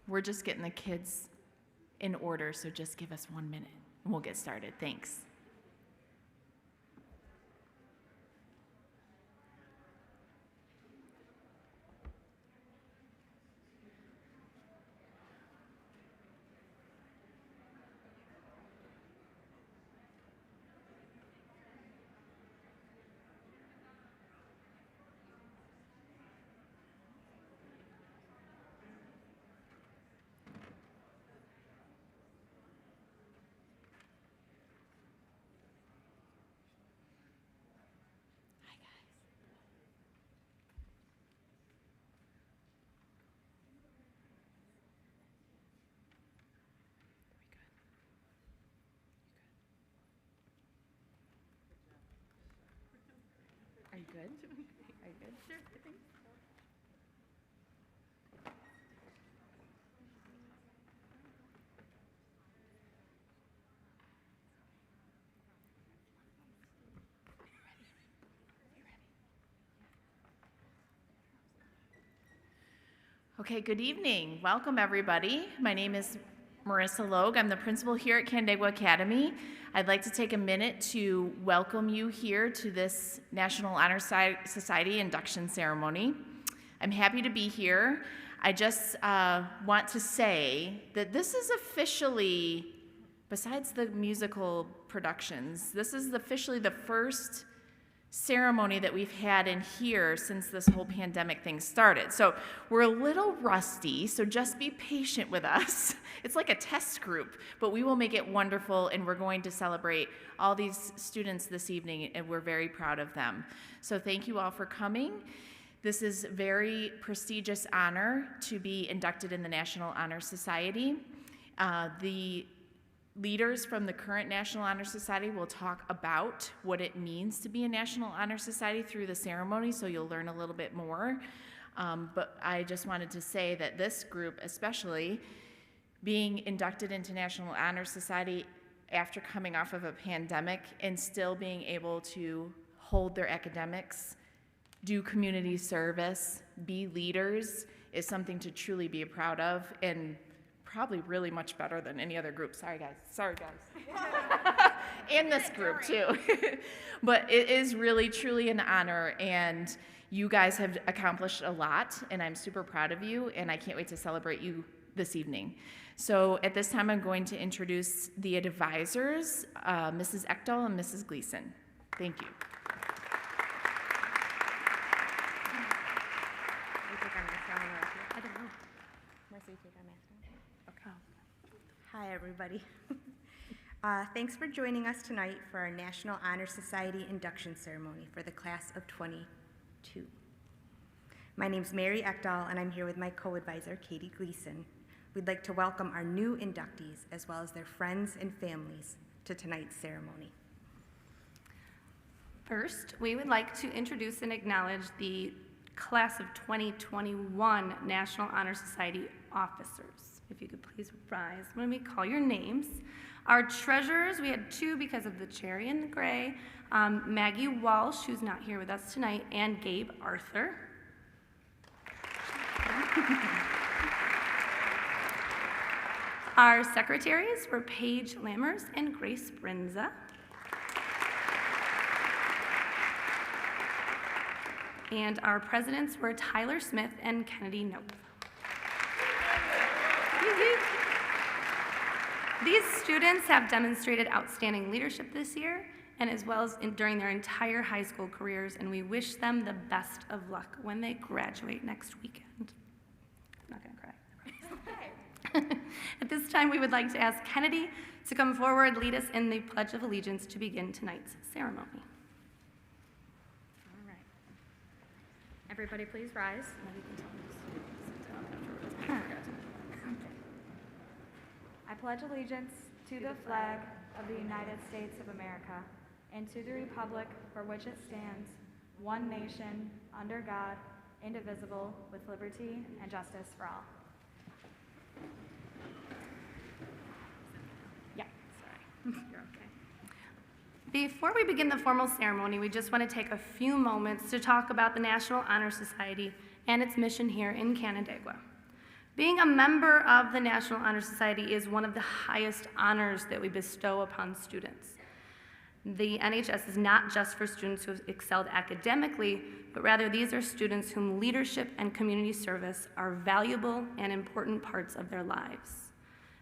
We're just getting the kids in order, so just give us 1 minute and we'll get started. Thanks. Are you good? Are you good? Sure, I think. Okay, good evening. Welcome, everybody. My name is Marissa Logue. I'm the principal here at Canandaigua Academy. I'd like to take a minute to welcome you here to this National Honor Society induction ceremony. I'm happy to be here. I just want to say that this is officially, besides the musical productions, this is officially the first ceremony that we've had in here since this whole pandemic thing started. So we're a little rusty, so just be patient with us. It's like a test group, but we will make it wonderful, and we're going to celebrate all these students this evening, and we're very proud of them. So thank you all for coming. This is a very prestigious honor to be inducted in the National Honor Society. The leaders from the current National Honor Society will talk about what it means to be a National Honor Society through the ceremony, so you'll learn a little bit more. But I just wanted to say that this group, especially, being inducted into National Honor Society after coming off of a pandemic and still being able to hold their academics, do community service, be leaders, is something to truly be proud of, and probably really much better than any other group. Sorry guys. And this group too. But it is really truly an honor, and you guys have accomplished a lot, and I'm super proud of you, and I can't wait to celebrate you this evening. So at this time I'm going to introduce the advisors, Mrs. Ekdahl and Mrs. Gleason. Thank you. Hi, everybody. Thanks for joining us tonight for our National Honor Society induction ceremony for the class of 22. My name's Mary Ekdahl, and I'm here with my co-advisor, Katie Gleason. We'd like to welcome our new inductees, as well as their friends and families, to tonight's ceremony. First, we would like to introduce and acknowledge the class of 2021 National Honor Society officers. If you could please rise when we call your names. Our treasurers, we had two because of the cherry and the gray, Maggie Walsh, who's not here with us tonight, and Gabe Arthur. Our secretaries were Paige Lammers and Grace Brinza. And our presidents were Tyler Smith and Kennedy Nope. These students have demonstrated outstanding leadership this year, and as well as during their entire high school careers, and we wish them the best of luck when they graduate next weekend. I'm not gonna cry. At this time, we would like to ask Kennedy to come forward, lead us in the Pledge of Allegiance to begin tonight's ceremony. All right. Everybody please rise. I pledge allegiance to the flag of the United States of America and to the republic for which it stands, one nation, under God, indivisible, with liberty and justice for all. Yeah, sorry. You're okay. Before we begin the formal ceremony, we just want to take a few moments to talk about the National Honor Society and its mission here in Canandaigua. Being a member of the National Honor Society is one of the highest honors that we bestow upon students. The NHS is not just for students who have excelled academically, but rather these are students whom leadership and community service are valuable and important parts of their lives.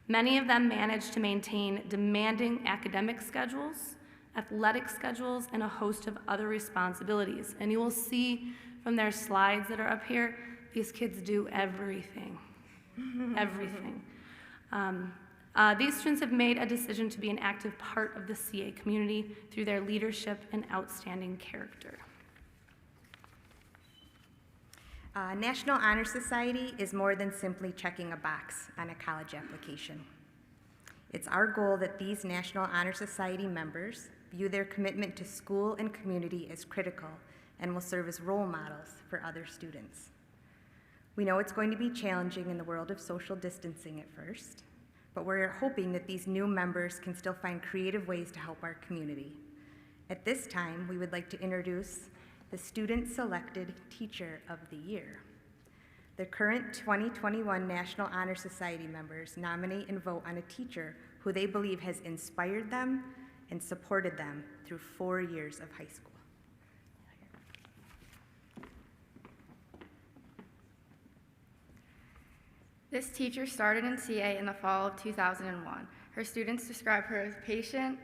Many of them manage to maintain demanding academic schedules, athletic schedules, and a host of other responsibilities. And you will see from their slides that are up here, these kids do everything, everything. These students have made a decision to be an active part of the CA community through their leadership and outstanding character. National Honor Society is more than simply checking a box on a college application. It's our goal that these National Honor Society members view their commitment to school and community as critical and will serve as role models for other students. We know it's going to be challenging in the world of social distancing at first, but we're hoping that these new members can still find creative ways to help our community. At this time, we would like to introduce the Student-Selected Teacher of the Year. The current 2021 National Honor Society members nominate and vote on a teacher who they believe has inspired them and supported them through 4 years of high school. This teacher started in CA in the fall of 2001. Her students describe her as patient,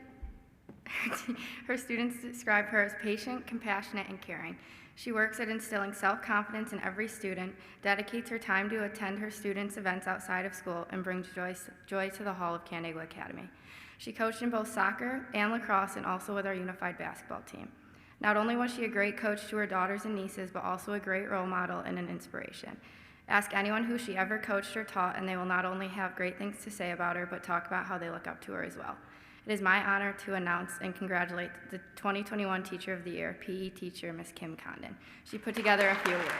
compassionate, and caring. She works at instilling self-confidence in every student, dedicates her time to attend her students' events outside of school, and brings joy to the hall of Canandaigua Academy. She coached in both soccer and lacrosse and also with our unified basketball team. Not only was she a great coach to her daughters and nieces, but also a great role model and an inspiration. Ask anyone who she ever coached or taught, and they will not only have great things to say about her, but talk about how they look up to her as well. It is my honor to announce and congratulate the 2021 Teacher of the Year, PE teacher, Ms. Kim Condon. She put together a few words.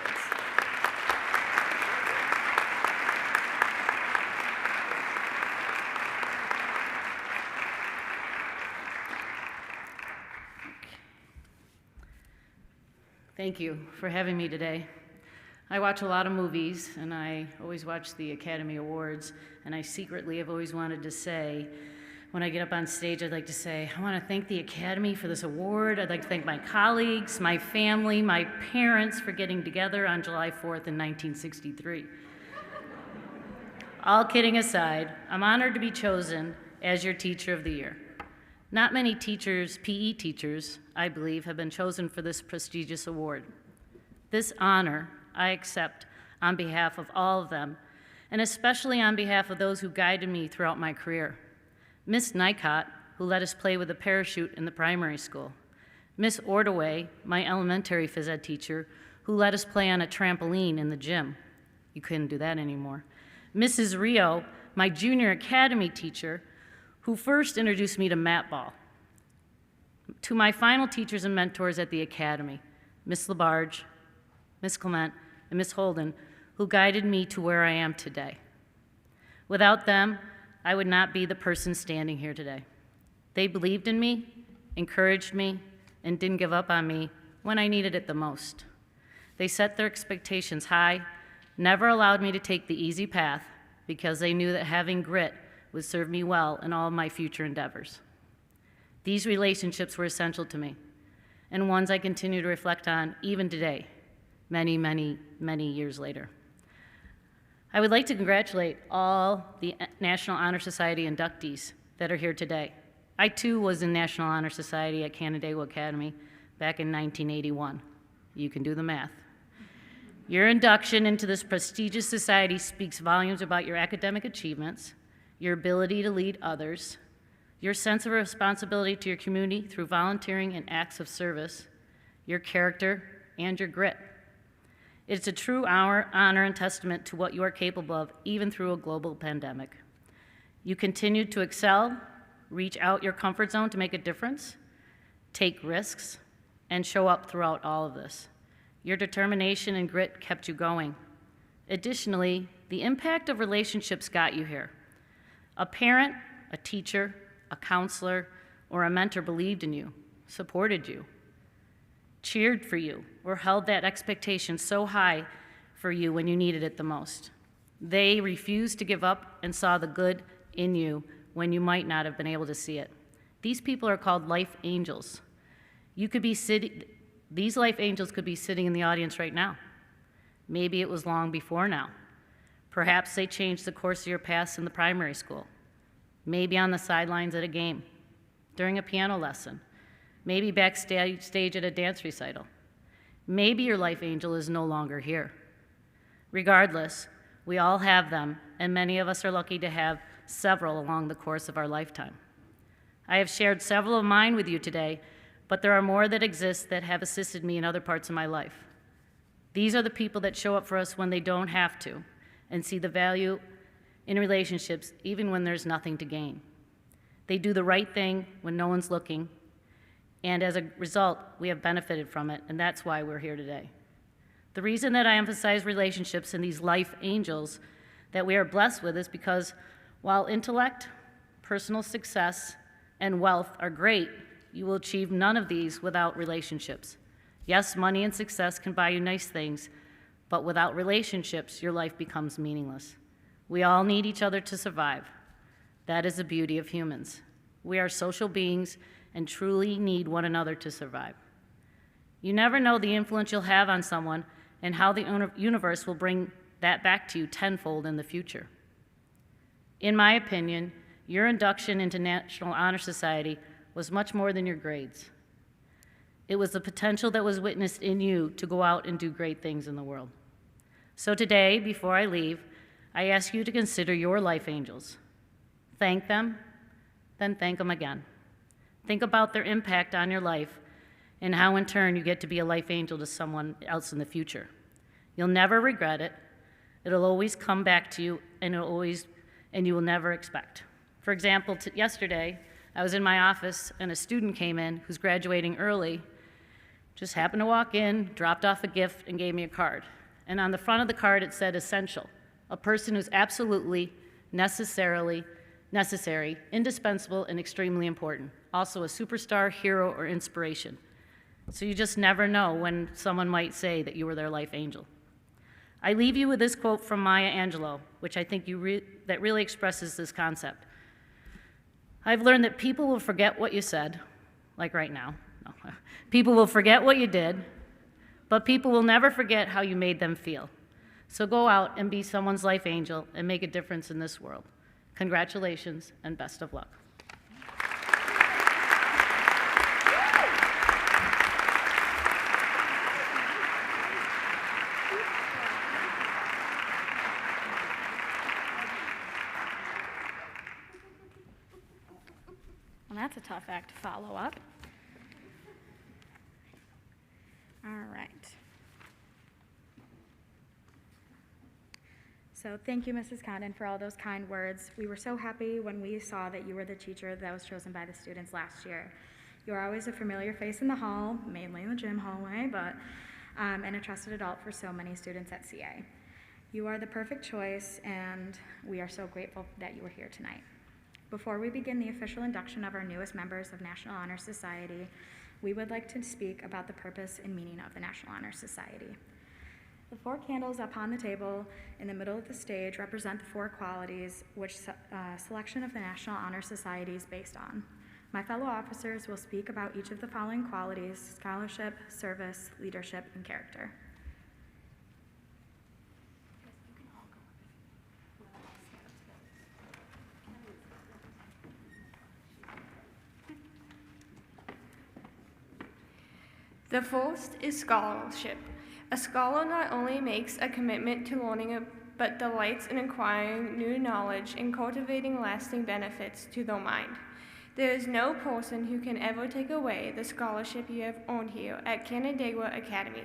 Thank you for having me today. I watch a lot of movies, and I always watch the Academy Awards, and I secretly have always wanted to say, when I get up on stage, I'd like to say, I want to thank the Academy for this award. I'd like to thank my colleagues, my family, my parents for getting together on July 4th in 1963. All kidding aside, I'm honored to be chosen as your Teacher of the Year. Not many teachers, PE teachers, I believe, have been chosen for this prestigious award. This honor I accept on behalf of all of them, and especially on behalf of those who guided me throughout my career. Miss Nycott, who let us play with a parachute in the primary school. Miss Ordaway, my elementary phys ed teacher, who let us play on a trampoline in the gym. You couldn't do that anymore. Mrs. Rio, my junior academy teacher, who first introduced me to mat ball. To my final teachers and mentors at the academy, Miss Labarge, Miss Clement, and Miss Holden, who guided me to where I am today. Without them, I would not be the person standing here today. They believed in me, encouraged me, and didn't give up on me when I needed it the most. They set their expectations high, never allowed me to take the easy path because they knew that having grit would serve me well in all of my future endeavors. These relationships were essential to me, and ones I continue to reflect on even today, many, many, many years later. I would like to congratulate all the National Honor Society inductees that are here today. I too was in National Honor Society at Canandaigua Academy back in 1981. You can do the math. Your induction into this prestigious society speaks volumes about your academic achievements, your ability to lead others, your sense of responsibility to your community through volunteering and acts of service, your character, and your grit. It's a true honor and testament to what you are capable of, even through a global pandemic. You continue to excel, reach out your comfort zone to make a difference, take risks, and show up throughout all of this. Your determination and grit kept you going. Additionally, the impact of relationships got you here. A parent, a teacher, a counselor, or a mentor believed in you, supported you, cheered for you, or held that expectation so high for you when you needed it the most. They refused to give up and saw the good in you when you might not have been able to see it. These people are called life angels. These life angels could be sitting in the audience right now. Maybe it was long before now. Perhaps they changed the course of your past in the primary school. Maybe on the sidelines at a game, during a piano lesson, maybe backstage at a dance recital. Maybe your life angel is no longer here. Regardless, we all have them, and many of us are lucky to have several along the course of our lifetime. I have shared several of mine with you today, but there are more that exist that have assisted me in other parts of my life. These are the people that show up for us when they don't have to, and see the value in relationships even when there's nothing to gain. They do the right thing when no one's looking, and as a result, we have benefited from it, and that's why we're here today. The reason that I emphasize relationships and these life angels that we are blessed with is because while intellect, personal success, and wealth are great, you will achieve none of these without relationships. Yes, money and success can buy you nice things, but without relationships, your life becomes meaningless. We all need each other to survive. That is the beauty of humans. We are social beings and truly need one another to survive. You never know the influence you'll have on someone and how the universe will bring that back to you tenfold in the future. In my opinion, your induction into National Honor Society was much more than your grades. It was the potential that was witnessed in you to go out and do great things in the world. So today, before I leave, I ask you to consider your life angels. Thank them, then thank them again. Think about their impact on your life and how in turn you get to be a life angel to someone else in the future. You'll never regret it. It'll always come back to you, and you will never expect. For example, yesterday, I was in my office and a student came in who's graduating early, just happened to walk in, dropped off a gift, and gave me a card. And on the front of the card it said essential, a person who's absolutely necessary, indispensable, and extremely important. Also a superstar, hero, or inspiration. So you just never know when someone might say that you were their life angel. I leave you with this quote from Maya Angelou, which I think that really expresses this concept. I've learned that people will forget what you said, like right now. No. People will forget what you did, but people will never forget how you made them feel. So go out and be someone's life angel and make a difference in this world. Congratulations and best of luck. Well, that's a tough act to follow up. All right. So thank you, Mrs. Condon, for all those kind words. We were so happy when we saw that you were the teacher that was chosen by the students last year. You are always a familiar face in the hall, mainly in the gym hallway, but and a trusted adult for so many students at CA. You are the perfect choice, and we are so grateful that you were here tonight. Before we begin the official induction of our newest members of National Honor Society, we would like to speak about the purpose and meaning of the National Honor Society. The 4 candles up on the table in the middle of the stage represent the 4 qualities which selection of the National Honor Society is based on. My fellow officers will speak about each of the following qualities: scholarship, service, leadership, and character. The first is scholarship. A scholar not only makes a commitment to learning, but delights in acquiring new knowledge and cultivating lasting benefits to their mind. There is no person who can ever take away the scholarship you have earned here at Canandaigua Academy.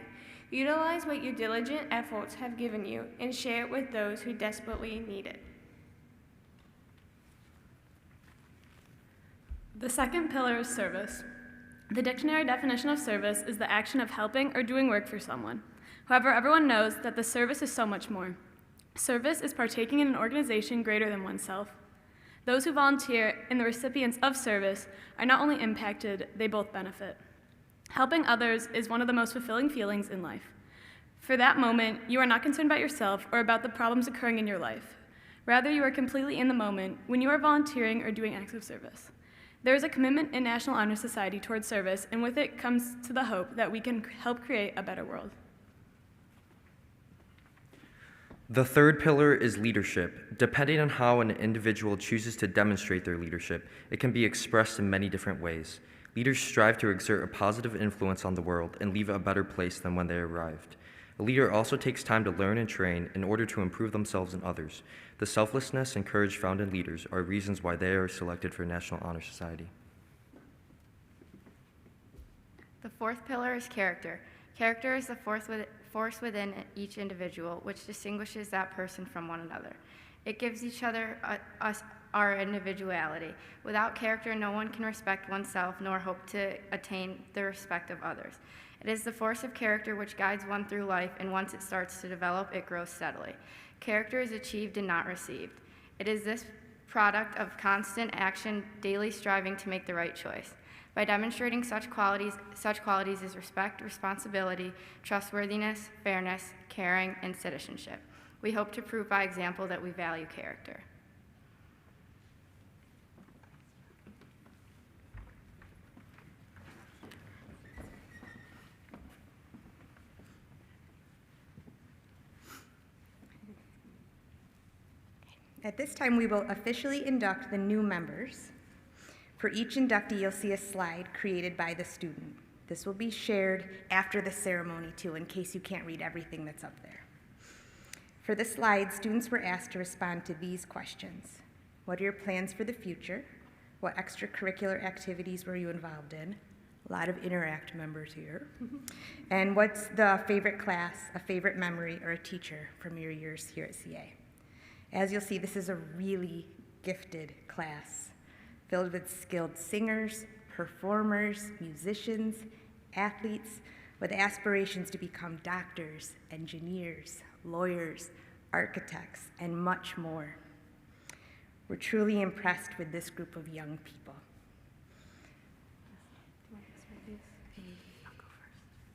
Utilize what your diligent efforts have given you and share it with those who desperately need it. The second pillar is service. The dictionary definition of service is the action of helping or doing work for someone. However, everyone knows that the service is so much more. Service is partaking in an organization greater than oneself. Those who volunteer and the recipients of service are not only impacted, they both benefit. Helping others is one of the most fulfilling feelings in life. For that moment, you are not concerned about yourself or about the problems occurring in your life. Rather, you are completely in the moment when you are volunteering or doing acts of service. There is a commitment in National Honor Society towards service, and with it comes to the hope that we can help create a better world. The third pillar is leadership. Depending on how an individual chooses to demonstrate their leadership, it can be expressed in many different ways. Leaders strive to exert a positive influence on the world and leave it a better place than when they arrived. A leader also takes time to learn and train in order to improve themselves and others. The selflessness and courage found in leaders are reasons why they are selected for National Honor Society. The fourth pillar is character. Character is the force within each individual, which distinguishes that person from one another. It gives each other us our individuality. Without character, no one can respect oneself nor hope to attain the respect of others. It is the force of character which guides one through life, and once it starts to develop, it grows steadily. Character is achieved and not received. It is this product of constant action, daily striving to make the right choice. By demonstrating such qualities as respect, responsibility, trustworthiness, fairness, caring, and citizenship. We hope to prove by example that we value character. At this time, we will officially induct the new members. For each inductee, you'll see a slide created by the student. This will be shared after the ceremony, too, in case you can't read everything that's up there. For the slide, students were asked to respond to these questions. What are your plans for the future? What extracurricular activities were you involved in? A lot of Interact members here. And what's the favorite class, a favorite memory, or a teacher from your years here at CA? As you'll see, this is a really gifted class, filled with skilled singers, performers, musicians, athletes, with aspirations to become doctors, engineers, lawyers, architects, and much more. We're truly impressed with this group of young people.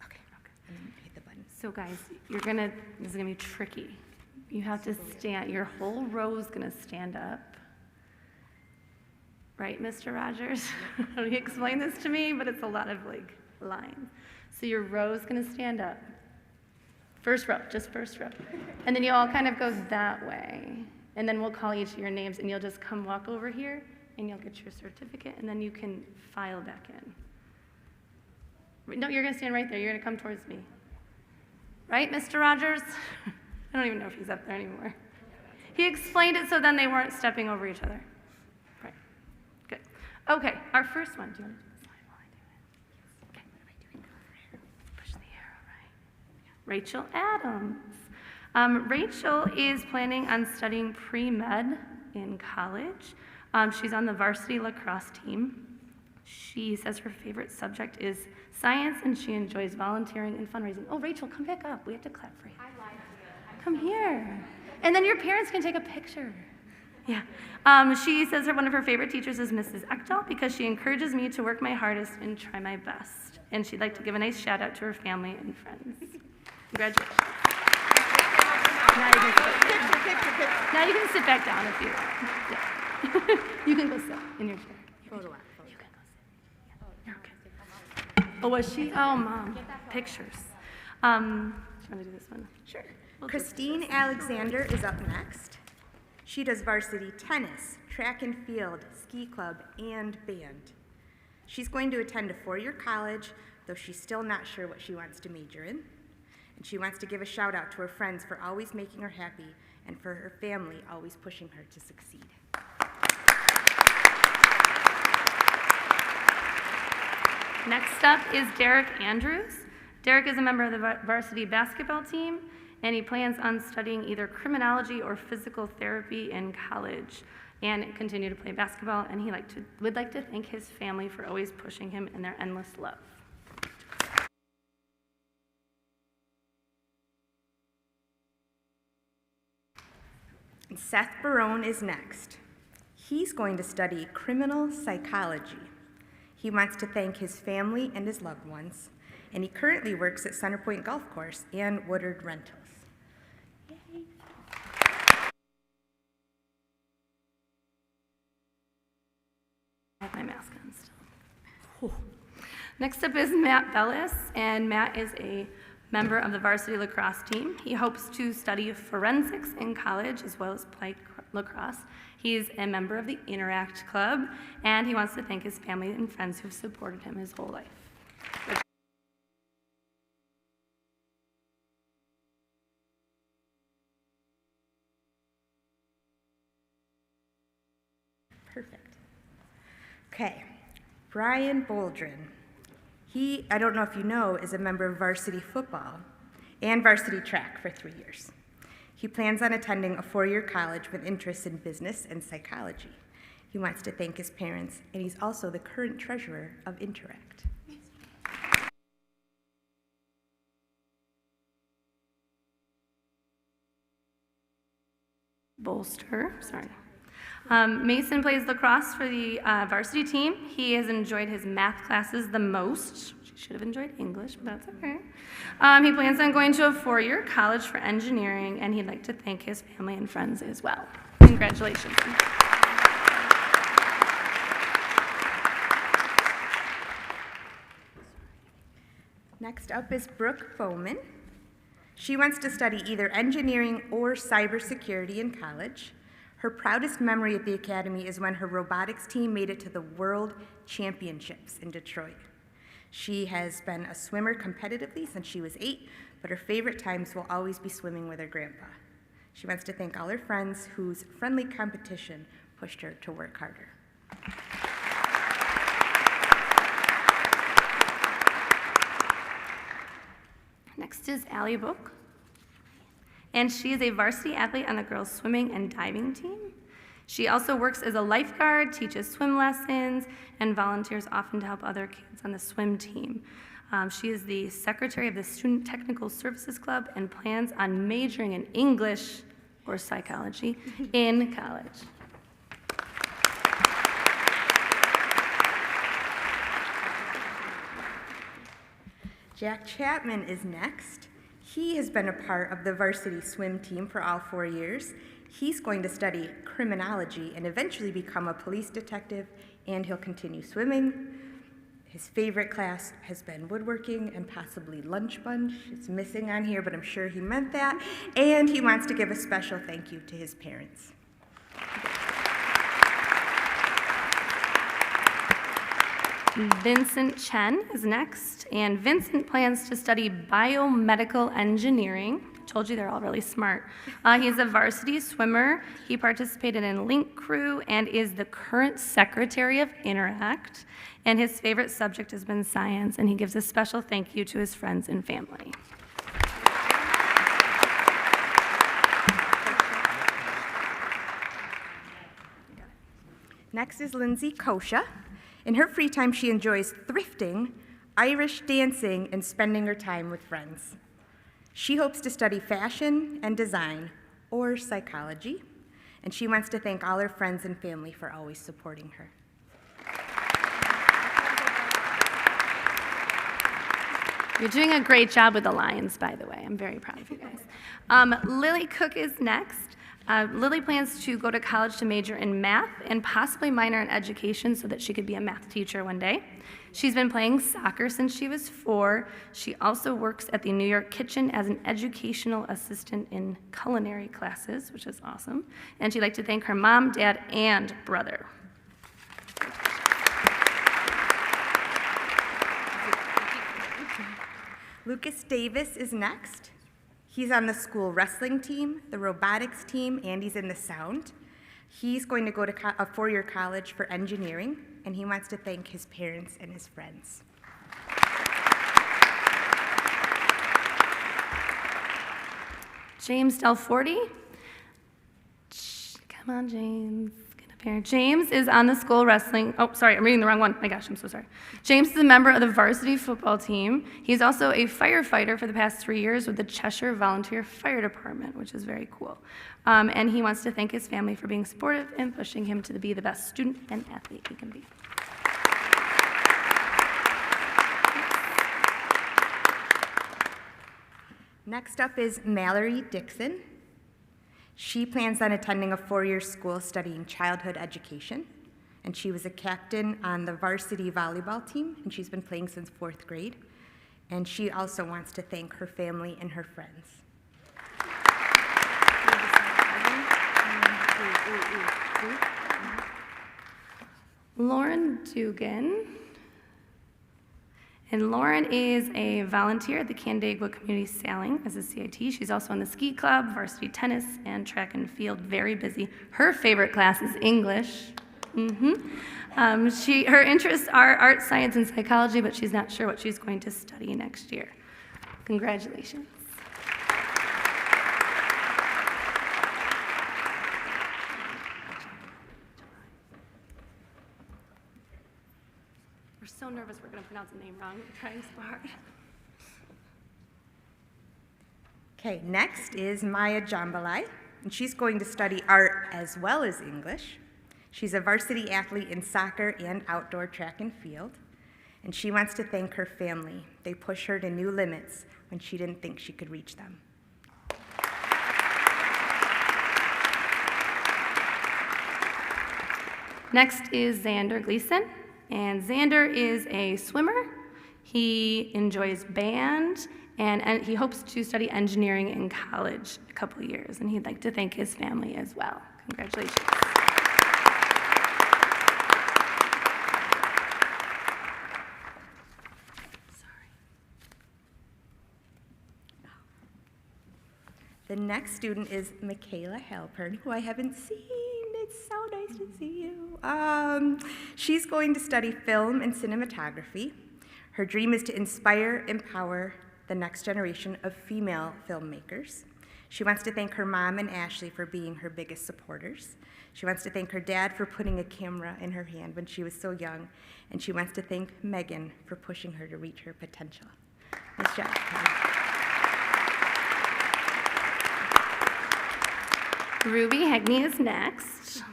Okay, and then hit the button. So guys, this is gonna be tricky. You have to stand, your whole row is gonna stand up. Right, Mr. Rogers? He explained this to me, but it's a lot of lines. So your row is gonna stand up. First row, just first row. And then you all kind of go that way. And then we'll call each of your names, and you'll just come walk over here, and you'll get your certificate, and then you can file back in. No, you're gonna stand right there. You're gonna come towards me. Right, Mr. Rogers? I don't even know if he's up there anymore. He explained it so then they weren't stepping over each other. Right, good. Okay, our first one. Do you want to do the slide while I do it? Okay, what am I doing? Push the arrow, right? Rachel Adams. Rachel is planning on studying pre-med in college. She's on the varsity lacrosse team. She says her favorite subject is science, and she enjoys volunteering and fundraising. Oh, Rachel, come back up. We have to clap for you. Come here. And then your parents can take a picture. Yeah. She says one of her favorite teachers is Mrs. Echdahl because she encourages me to work my hardest and try my best. And she'd like to give a nice shout out to her family and friends. Congratulations. Now you can sit back down if you want. Yeah. You can go sit in your chair. You can go sit. Yeah. You're okay. Oh, was she? Oh, Mom. Pictures. Do you want to do this one? Sure. Christine Alexander is up next. She does varsity tennis, track and field, ski club, and band. She's going to attend a four-year college, though she's still not sure what she wants to major in. And she wants to give a shout out to her friends for always making her happy and for her family always pushing her to succeed. Next up is Derek Andrews. Derek is a member of the varsity basketball team, and he plans on studying either criminology or physical therapy in college and continue to play basketball, and he would like to thank his family for always pushing him in their endless love. And Seth Barone is next. He's going to study criminal psychology. He wants to thank his family and his loved ones, and he currently works at Centerpoint Golf Course and Woodard Rentals. Yay. I have my mask on still. Next up is Matt Bellis, and Matt is a member of the varsity lacrosse team. He hopes to study forensics in college as well as play lacrosse. He's a member of the Interact Club, and he wants to thank his family and friends who have supported him his whole life. Perfect. Okay, Brian Boldrin. He, I don't know if you know, is a member of varsity football and varsity track for 3 years. He plans on attending a 4-year college with interests in business and psychology. He wants to thank his parents, and he's also the current treasurer of Interact. Bolster, sorry. Mason plays lacrosse for the varsity team. He has enjoyed his math classes the most. She should have enjoyed English, but that's okay. He plans on going to a 4-year college for engineering, and he'd like to thank his family and friends as well. Congratulations. Next up is Brooke Bowman. She wants to study either engineering or cybersecurity in college. Her proudest memory at the academy is when her robotics team made it to the World Championships in Detroit. She has been a swimmer competitively since she was 8, but her favorite times will always be swimming with her grandpa. She wants to thank all her friends whose friendly competition pushed her to work harder. Next is Allie Book, and she is a varsity athlete on the girls' swimming and diving team. She also works as a lifeguard, teaches swim lessons, and volunteers often to help other kids on the swim team. She is the secretary of the Student Technical Services Club and plans on majoring in English or psychology in college. Jack Chapman is next. He has been a part of the varsity swim team for all 4 years. He's going to study criminology and eventually become a police detective, and he'll continue swimming. His favorite class has been woodworking and possibly lunch bunch. It's missing on here, but I'm sure he meant that. And he wants to give a special thank you to his parents. Vincent Chen is next, and Vincent plans to study biomedical engineering. I told you they're all really smart. He's a varsity swimmer. He participated in Link Crew and is the current secretary of Interact. And his favorite subject has been science, and he gives a special thank you to his friends and family. Next is Lindsay Kosha. In her free time, she enjoys thrifting, Irish dancing, and spending her time with friends. She hopes to study fashion and design or psychology, and she wants to thank all her friends and family for always supporting her. You're doing a great job with the Lions, by the way. I'm very proud of you guys. Lily Cook is next. Lily plans to go to college to major in math and possibly minor in education so that she could be a math teacher one day. She's been playing soccer since she was 4. She also works at the New York Kitchen as an educational assistant in culinary classes, which is awesome. And she'd like to thank her mom, dad, and brother. Lucas Davis is next. He's on the school wrestling team, the robotics team, and he's in the sound. He's going to go to a 4-year college for engineering, and he wants to thank his parents and his friends. James Delforty. Come on, James. Get up here. James is on the school wrestling. Oh, sorry, I'm reading the wrong one. My gosh, I'm so sorry. James is a member of the varsity football team. He's also a firefighter for the past 3 years with the Cheshire Volunteer Fire Department, which is very cool. And he wants to thank his family for being supportive and pushing him to be the best student and athlete he can be. Next up is Mallory Dixon. She plans on attending a 4-year school studying childhood education, and she was a captain on the varsity volleyball team, and she's been playing since 4th grade. And she also wants to thank her family and her friends. Lauren Dugan. And Lauren is a volunteer at the Canandaigua Community Sailing as a CIT. She's also in the ski club, varsity tennis, and track and field. Very busy. Her favorite class is English. Her interests are art, science, and psychology, but she's not sure what she's going to study next year. Congratulations. We're so nervous we're going to pronounce the name wrong. We're trying so hard. Okay, next is Maya Jambalai, and she's going to study art as well as English. She's a varsity athlete in soccer and outdoor track and field, and she wants to thank her family. They push her to new limits when she didn't think she could reach them. Next is Xander Gleason, and Xander is a swimmer. He enjoys band, and he hopes to study engineering in college in a couple years, and he'd like to thank his family as well. Congratulations. The next student is Michaela Halpern, who I haven't seen. It's so nice to see you. She's going to study film and cinematography. Her dream is to inspire, empower the next generation of female filmmakers. She wants to thank her mom and Ashley for being her biggest supporters. She wants to thank her dad for putting a camera in her hand when she was so young. And she wants to thank Megan for pushing her to reach her potential. Nice job. Ruby Hegney is next.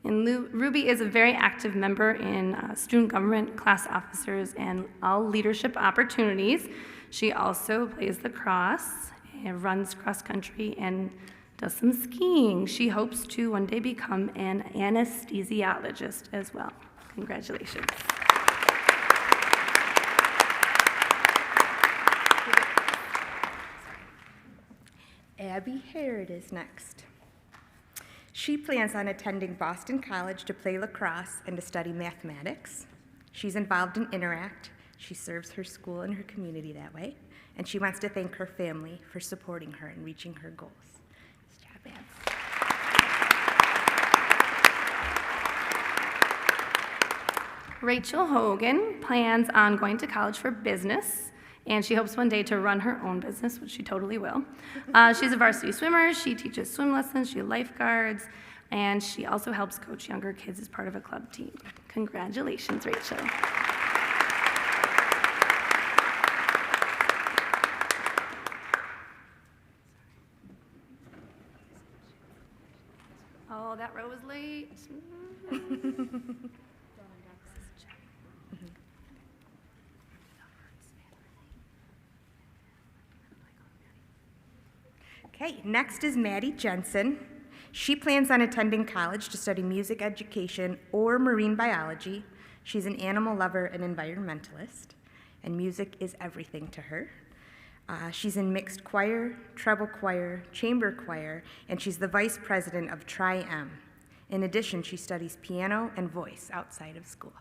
And Ruby is a very active member in student government, class officers, and all leadership opportunities. She also plays lacrosse and runs cross country and does some skiing. She hopes to one day become an anesthesiologist as well. Congratulations. Abby Harrod is next. She plans on attending Boston College to play lacrosse and to study mathematics. She's involved in Interact. She serves her school and her community that way. And she wants to thank her family for supporting her and reaching her goals. Nice job, Abs. Rachel Hogan plans on going to college for business, and she hopes one day to run her own business, which she totally will. She's a varsity swimmer. She teaches swim lessons. She lifeguards, and she also helps coach younger kids as part of a club team. Congratulations, Rachel. Oh, that row was late. Okay, next is Maddie Jensen. She plans on attending college to study music education or marine biology. She's an animal lover and environmentalist, and music is everything to her. She's in mixed choir, treble choir, chamber choir, and she's the vice president of Tri-M. In addition, she studies piano and voice outside of school.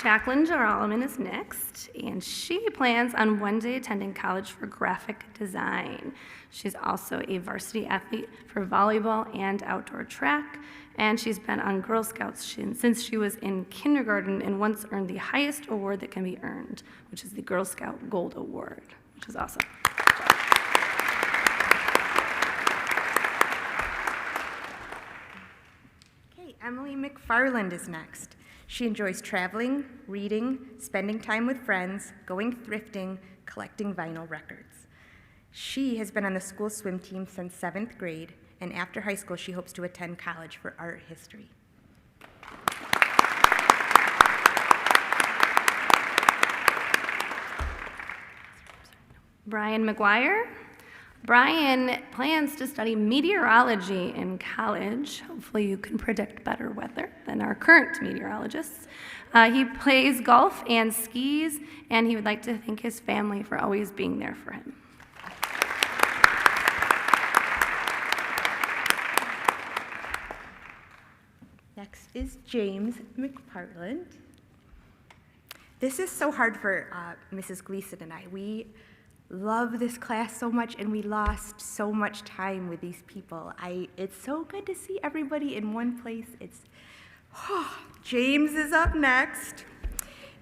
Jacqueline Jaralaman is next, and she plans on one day attending college for graphic design. She's also a varsity athlete for volleyball and outdoor track, and she's been on Girl Scouts since she was in kindergarten and once earned the highest award that can be earned, which is the Girl Scout Gold Award, which is awesome. Okay, Emily McFarland is next. She enjoys traveling, reading, spending time with friends, going thrifting, collecting vinyl records. She has been on the school swim team since 7th grade, and after high school, she hopes to attend college for art history. Brian McGuire. Brian plans to study meteorology in college. Hopefully you can predict better weather than our current meteorologists. He plays golf and skis, and he would like to thank his family for always being there for him. Next is James McPartland. This is so hard for Mrs. Gleason and I. We love this class so much, and we lost so much time with these people. It's so good to see everybody in one place. James is up next.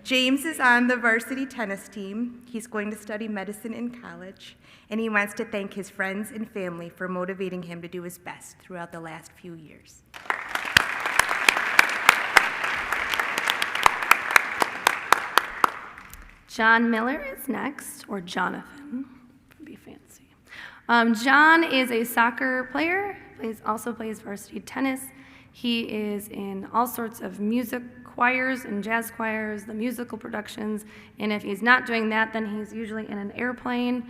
James is on the varsity tennis team. He's going to study medicine in college, and he wants to thank his friends and family for motivating him to do his best throughout the last few years. John Miller is next, or Jonathan, to be fancy. John is a soccer player, also plays varsity tennis. He is in all sorts of music choirs and jazz choirs, the musical productions, and if he's not doing that, then he's usually in an airplane,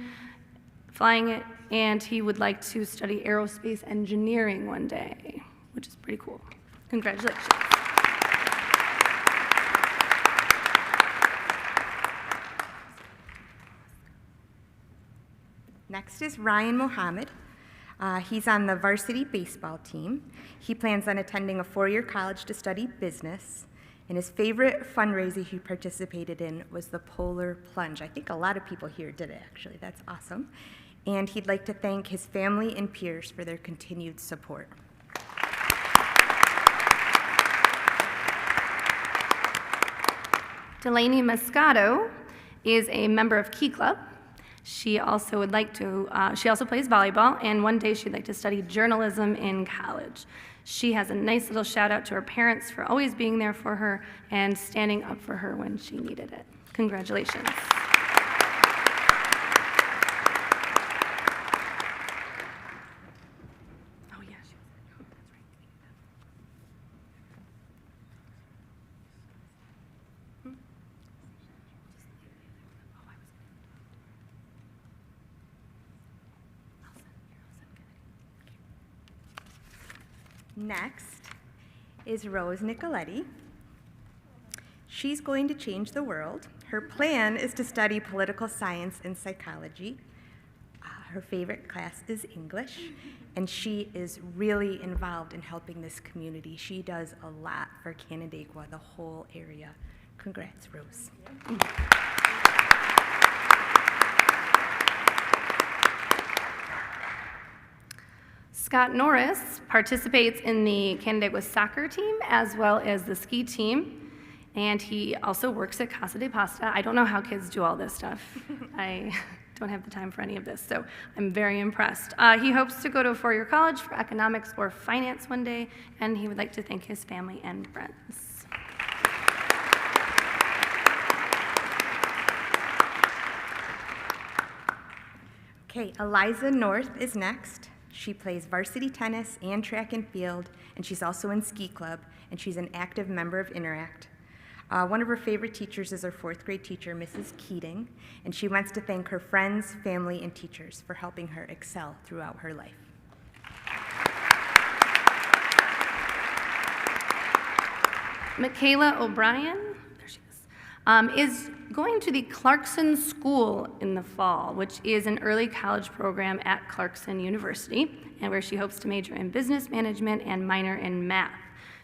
flying it, and he would like to study aerospace engineering one day, which is pretty cool. Congratulations. Next is Ryan Mohammed. He's on the varsity baseball team. He plans on attending a four-year college to study business, and his favorite fundraiser he participated in was the Polar Plunge. I think a lot of people here did it, actually. That's awesome. And he'd like to thank his family and peers for their continued support. Delaney Moscato is a member of Key Club. She also plays volleyball, and one day she'd like to study journalism in college. She has a nice little shout out to her parents for always being there for her and standing up for her when she needed it. Congratulations. Oh, yeah, she was. Oh, that's right. Next is Rose Nicoletti. She's going to change the world. Her plan is to study political science and psychology. Her favorite class is English, and she is really involved in helping this community. She does a lot for Canandaigua, the whole area. Congrats, Rose. Scott Norris participates in the Canandaigua soccer team as well as the ski team, and he also works at Casa de Pasta. I don't know how kids do all this stuff. I don't have the time for any of this, so I'm very impressed. He hopes to go to a four-year college for economics or finance one day, and he would like to thank his family and friends. Okay, Eliza North is next. She plays varsity tennis and track and field, and she's also in ski club, and she's an active member of Interact. One of her favorite teachers is her fourth grade teacher, Mrs. Keating, and she wants to thank her friends, family, and teachers for helping her excel throughout her life. Michaela O'Brien, there she is going to the Clarkson School in the fall, which is an early college program at Clarkson University, and where she hopes to major in business management and minor in math.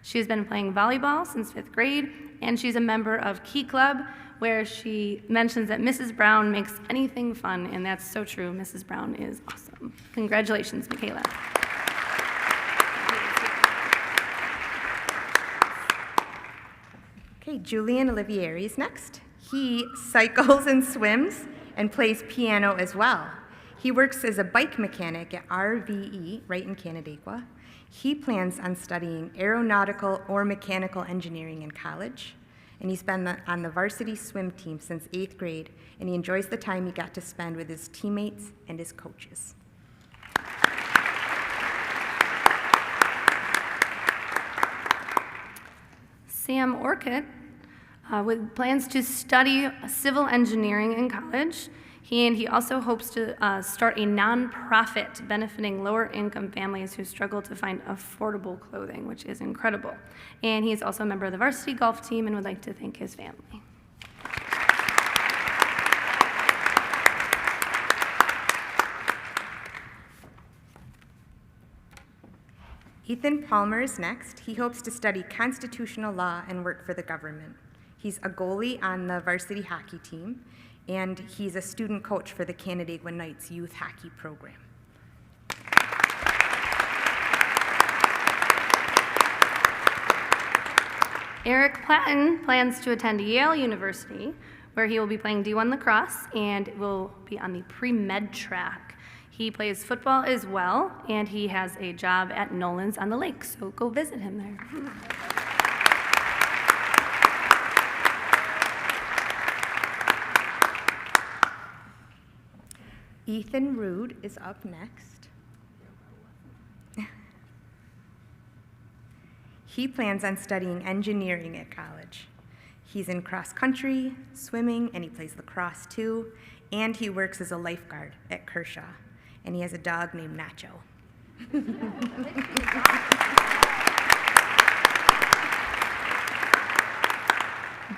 She has been playing volleyball since 5th grade, and she's a member of Key Club, where she mentions that Mrs. Brown makes anything fun, and that's so true. Mrs. Brown is awesome. Congratulations, Michaela. Okay, Julian Olivieri is next. He cycles and swims and plays piano as well. He works as a bike mechanic at RVE, right in Canandaigua. He plans on studying aeronautical or mechanical engineering in college, and he's been on the varsity swim team since 8th grade, and he enjoys the time he got to spend with his teammates and his coaches. Sam Orcutt with plans to study civil engineering in college. He also hopes to start a nonprofit benefiting lower-income families who struggle to find affordable clothing, which is incredible. And he is also a member of the varsity golf team and would like to thank his family. Ethan Palmer is next. He hopes to study constitutional law and work for the government. He's a goalie on the varsity hockey team, and he's a student coach for the Canandaigua Knights youth hockey program. Eric Platten plans to attend Yale University, where he will be playing D1 lacrosse and will be on the pre-med track. He plays football as well, and he has a job at Nolan's on the lake, so go visit him there. Ethan Rude is up next. He plans on studying engineering at college. He's in cross country, swimming, and he plays lacrosse too, and he works as a lifeguard at Kershaw, and he has a dog named Nacho.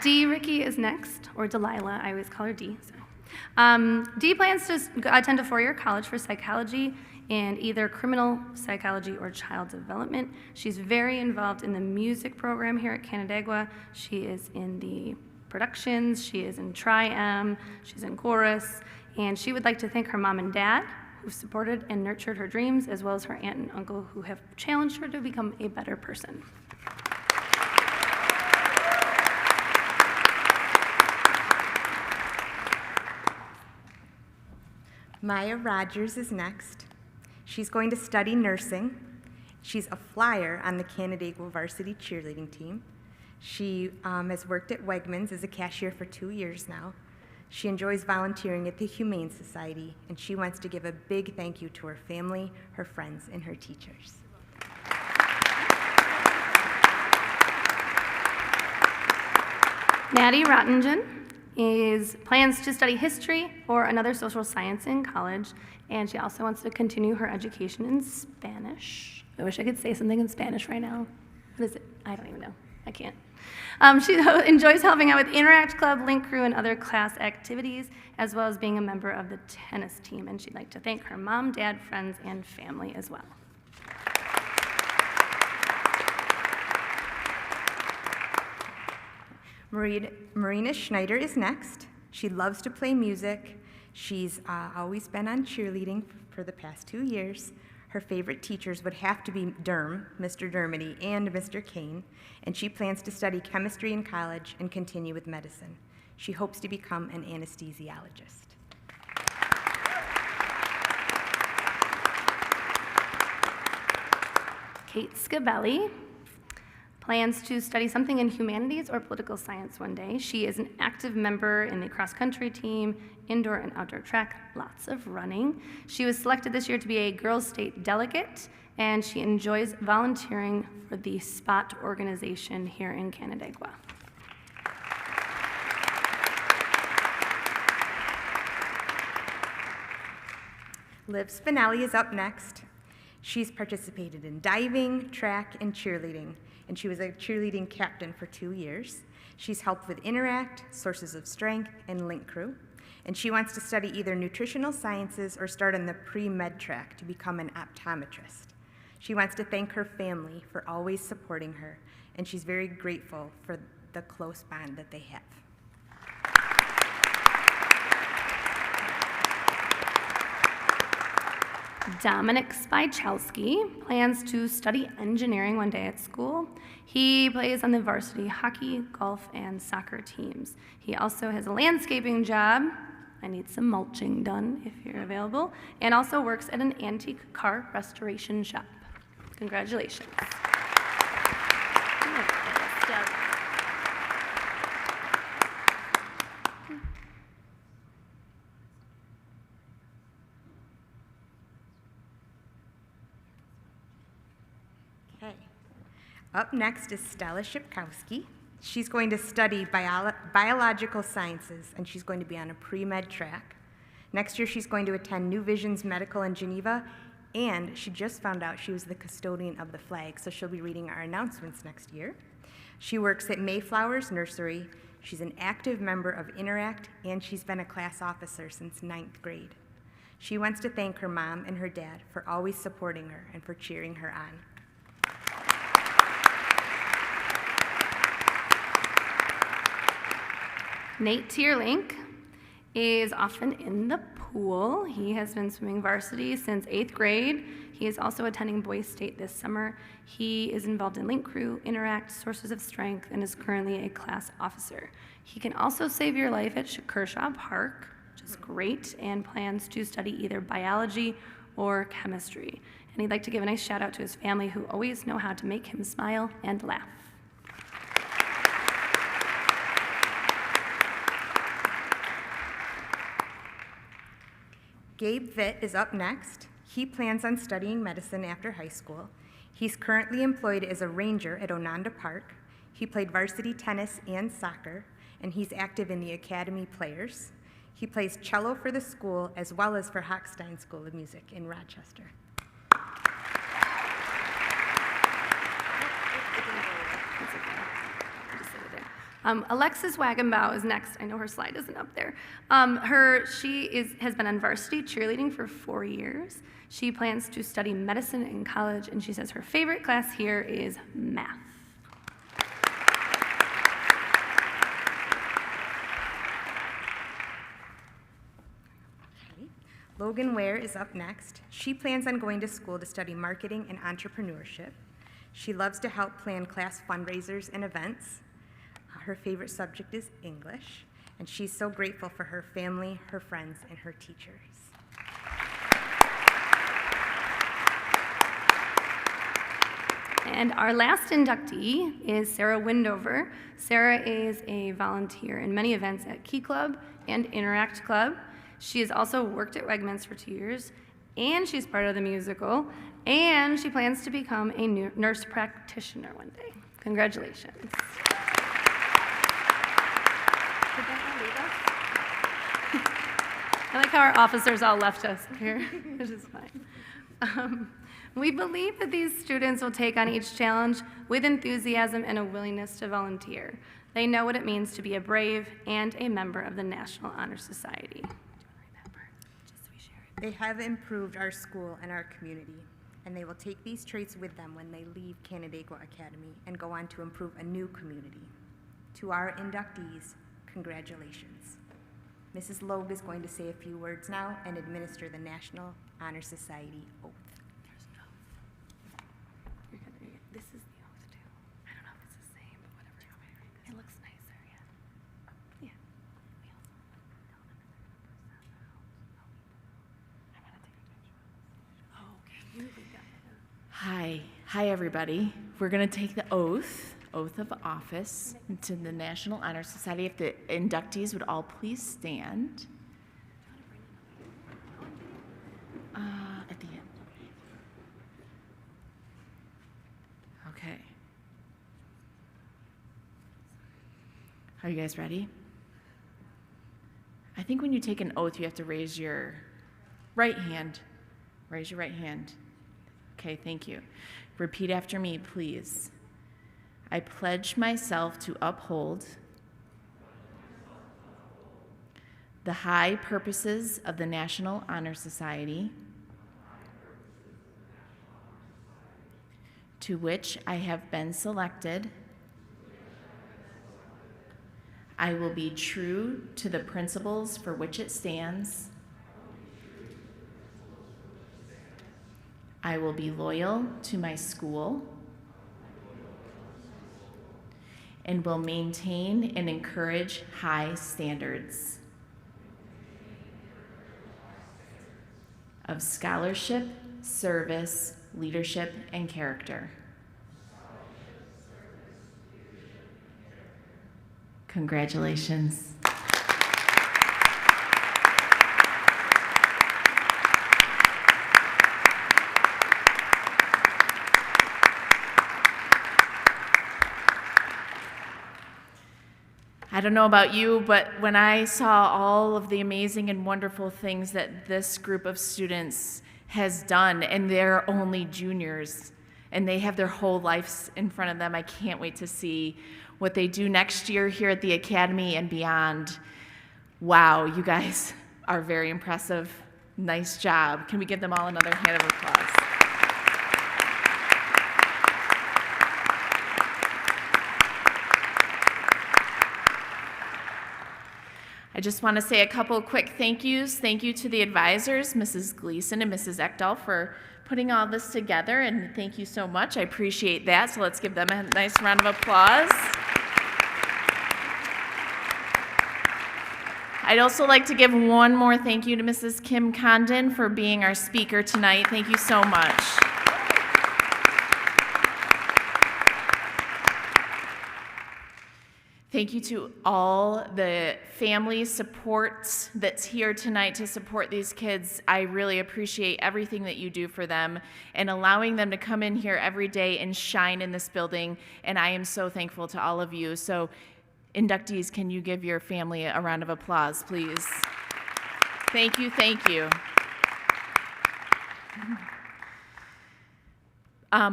D. Ricky is next, or Delilah, I always call her D. D plans to attend a four-year college for psychology in either criminal psychology or child development. She's very involved in the music program here at Canandaigua. She is in the productions, she is in Tri-M, she's in chorus, and she would like to thank her mom and dad who supported and nurtured her dreams, as well as her aunt and uncle who have challenged her to become a better person. Maya Rogers is next. She's going to study nursing. She's a flyer on the Canandaigua varsity cheerleading team. She has worked at Wegmans as a cashier for 2 years now. She enjoys volunteering at the Humane Society, and she wants to give a big thank you to her family, her friends, and her teachers. Maddie Rottingen plans to study history or another social science in college, and she also wants to continue her education in Spanish. I wish I could say something in Spanish right now. What is it? I don't even know. I can't. She enjoys helping out with Interact Club, Link Crew, and other class activities, as well as being a member of the tennis team, and she'd like to thank her mom, dad, friends, and family as well. Marina Schneider is next. She loves to play music. She's always been on cheerleading for the past 2 years. Her favorite teachers would have to be Mr. Dermody, and Mr. Kane, and she plans to study chemistry in college and continue with medicine. She hopes to become an anesthesiologist. Kate Scabelli plans to study something in humanities or political science one day. She is an active member in the cross-country team, indoor and outdoor track, lots of running. She was selected this year to be a girls' state delegate, and she enjoys volunteering for the SPOT organization here in Canandaigua. Liv Spinelli is up next. She's participated in diving, track, and cheerleading, and she was a cheerleading captain for 2 years. She's helped with Interact, Sources of Strength, and Link Crew, and she wants to study either nutritional sciences or start on the pre-med track to become an optometrist. She wants to thank her family for always supporting her, and she's very grateful for the close bond that they have. Dominic Spychalski plans to study engineering one day at school. He plays on the varsity hockey, golf, and soccer teams. He also has a landscaping job. I need some mulching done if you're available, and also works at an antique car restoration shop. Congratulations. Okay. Up next is Stella Shipkowski. She's going to study biological sciences, and she's going to be on a pre-med track. Next year, she's going to attend New Visions Medical in Geneva, and she just found out she was the custodian of the flag, so she'll be reading our announcements next year. She works at Mayflowers Nursery. She's an active member of Interact, and she's been a class officer since 9th grade. She wants to thank her mom and her dad for always supporting her and for cheering her on. Nate Tierlink is often in the pool. He has been swimming varsity since 8th grade. He is also attending Boys State this summer. He is involved in Link Crew, Interact, Sources of Strength, and is currently a class officer. He can also save your life at Kershaw Park, which is great, and plans to study either biology or chemistry. And he'd like to give a nice shout out to his family who always know how to make him smile and laugh. Gabe Vitt is up next. He plans on studying medicine after high school. He's currently employed as a ranger at Ononda Park. He played varsity tennis and soccer, and he's active in the Academy Players. He plays cello for the school as well as for Hochstein School of Music in Rochester. Alexis Wagenbaugh is next. I know her slide isn't up there. She has been on varsity cheerleading for 4 years. She plans to study medicine in college, and she says her favorite class here is math. Okay. Logan Ware is up next. She plans on going to school to study marketing and entrepreneurship. She loves to help plan class fundraisers and events. Her favorite subject is English, and she's so grateful for her family, her friends, and her teachers. And our last inductee is Sarah Windover. Sarah is a volunteer in many events at Key Club and Interact Club. She has also worked at Wegmans for 2 years, and she's part of the musical, and she plans to become a nurse practitioner one day. Congratulations. I like how our officers all left us here, which is fine. We believe that these students will take on each challenge with enthusiasm and a willingness to volunteer. They know what it means to be a brave and a member of the National Honor Society. They have improved our school and our community, and they will take these traits with them when they leave Canandaigua Academy and go on to improve a new community. To our inductees, congratulations. Mrs. Logue is going to say a few words now and administer the National Honor Society oath. There's an oath. You're good. This is the oath too. I don't know if it's the same, but whatever. It looks nicer, yeah. Yeah. We also tell them that they're going to I want to take a picture. Oh, okay. You got it. Hi everybody. We're going to take the oath of office to the National Honor Society. If the inductees would all please stand. At the end. Okay. Are you guys ready? I think when you take an oath, you have to raise your right hand. Raise your right hand. Okay, thank you. Repeat after me, please. I pledge myself to uphold the high purposes of the National Honor Society, to which I have been selected. I will be true to the principles for which it stands. I will be loyal to my school and will maintain and encourage high standards of scholarship, service, leadership, and character. Congratulations. I don't know about you, but when I saw all of the amazing and wonderful things that this group of students has done, and they're only juniors, and they have their whole lives in front of them, I can't wait to see what they do next year here at the Academy and beyond. Wow, you guys are very impressive. Nice job. Can we give them all another hand of applause? I just want to say a couple quick thank yous. Thank you to the advisors, Mrs. Gleason and Mrs. Ekdahl, for putting all this together, and thank you so much. I appreciate that, so let's give them a nice round of applause. I'd also like to give one more thank you to Mrs. Kim Condon for being our speaker tonight. Thank you so much. Thank you to all the family support that's here tonight to support these kids. I really appreciate everything that you do for them and allowing them to come in here every day and shine in this building, and I am so thankful to all of you. So, inductees, can you give your family a round of applause, please? Thank you, thank you.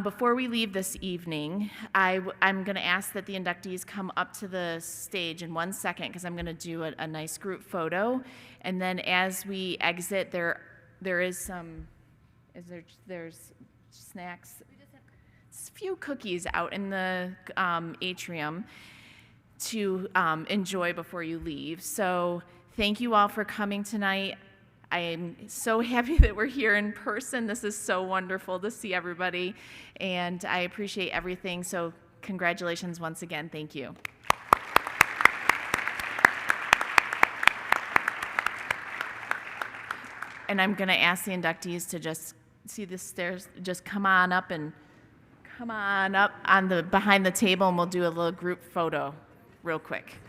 Before we leave this evening, I'm going to ask that the inductees come up to the stage in 1 second because I'm going to do a nice group photo. And then as we exit, there's snacks, a few cookies out in the atrium to enjoy before you leave. So thank you all for coming tonight. I am so happy that we're here in person. This is so wonderful to see everybody, and I appreciate everything. So congratulations once again. Thank you. And I'm going to ask the inductees to just see the stairs, just come on up on the behind the table, and we'll do a little group photo real quick.